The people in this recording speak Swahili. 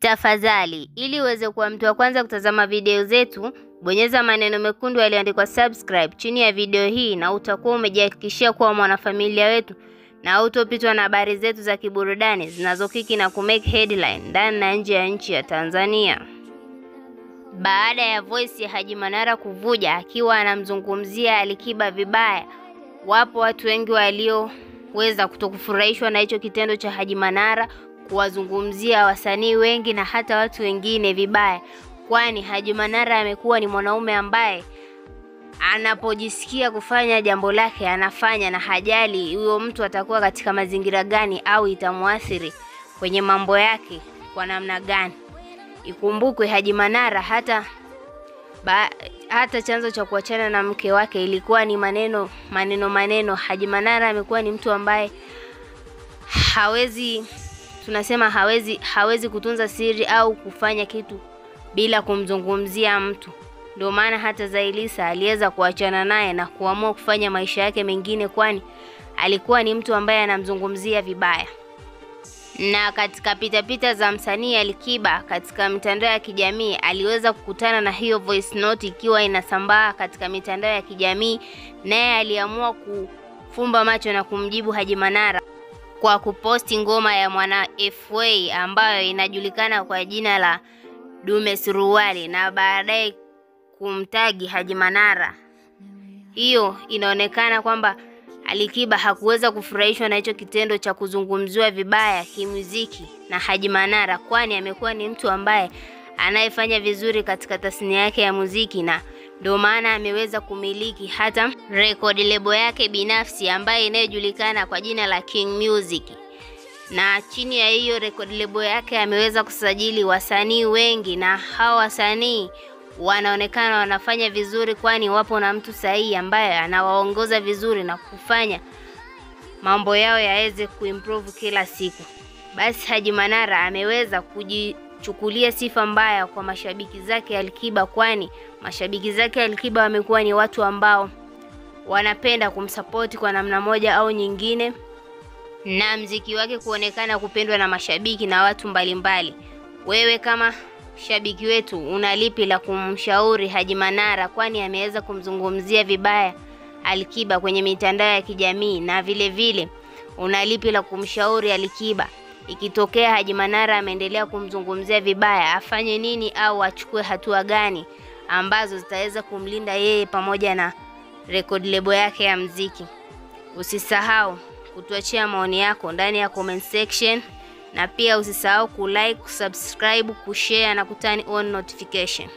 Tafadhali, ili uweze kuwa mtu wa kwanza kutazama video zetu, bonyeza maneno mekundu yaliyoandikwa subscribe chini ya video hii na utakuwa umejihakikishia kuwa mwanafamilia wetu na utopitwa na habari zetu za kiburudani zinazokiki na kumake headline ndani na nje ya nchi ya Tanzania. Baada ya voice ya Haji Manara kuvuja akiwa anamzungumzia Alikiba vibaya, wapo watu wengi walioweza kutokufurahishwa na hicho kitendo cha Haji Manara kuwazungumzia wasanii wengi na hata watu wengine vibaya, kwani Haji Manara amekuwa ni mwanaume ambaye anapojisikia kufanya jambo lake anafanya na hajali huyo mtu atakuwa katika mazingira gani au itamuathiri kwenye mambo yake kwa namna gani. Ikumbukwe Haji Manara hata chanzo cha kuachana na mke wake ilikuwa ni maneno. Haji Manara amekuwa ni mtu ambaye hawezi kutunza siri au kufanya kitu bila kumzungumzia mtu. Ndio maana hata Zailisa aliweza kuachana naye na kuamua kufanya maisha yake mengine, kwani alikuwa ni mtu ambaye anamzungumzia vibaya. Na katika pitapita za msanii Alikiba katika mitandao ya kijamii aliweza kukutana na hiyo voice note ikiwa inasambaa katika mitandao ya kijamii, naye aliamua kufumba macho na kumjibu Haji Manara kwa kuposti ngoma ya Mwana FA ambayo inajulikana kwa jina la Dume Suruali na baadaye kumtagi Haji Manara. Hiyo inaonekana kwamba Alikiba hakuweza kufurahishwa na hicho kitendo cha kuzungumziwa vibaya kimuziki na Haji Manara, kwani amekuwa ni mtu ambaye anayefanya vizuri katika tasnia yake ya muziki, na ndio maana ameweza kumiliki hata record label yake binafsi ambayo inayojulikana kwa jina la King Music. Na chini ya hiyo record label yake ameweza kusajili wasanii wengi, na hao wasanii wanaonekana wanafanya vizuri, kwani wapo na mtu sahihi ambaye anawaongoza vizuri na kufanya mambo yao yaweze kuimprove kila siku. Basi Haji Manara ameweza kujichukulia sifa mbaya kwa mashabiki zake Alikiba, kwani mashabiki zake Alikiba wamekuwa ni watu ambao wanapenda kumsupport kwa namna moja au nyingine, na mziki wake kuonekana kupendwa na mashabiki na watu mbalimbali. Wewe kama shabiki wetu unalipi la kumshauri Haji Manara, kwani ameweza kumzungumzia vibaya Alikiba kwenye mitandao ya kijamii, na vile vile unalipi la kumshauri Alikiba ikitokea Haji Manara ameendelea kumzungumzia vibaya, afanye nini au achukue hatua gani ambazo zitaweza kumlinda yeye pamoja na record label yake ya muziki? Usisahau kutuachia maoni yako ndani ya comment section, na pia usisahau kulike, kusubscribe, kushare na kutani on notification.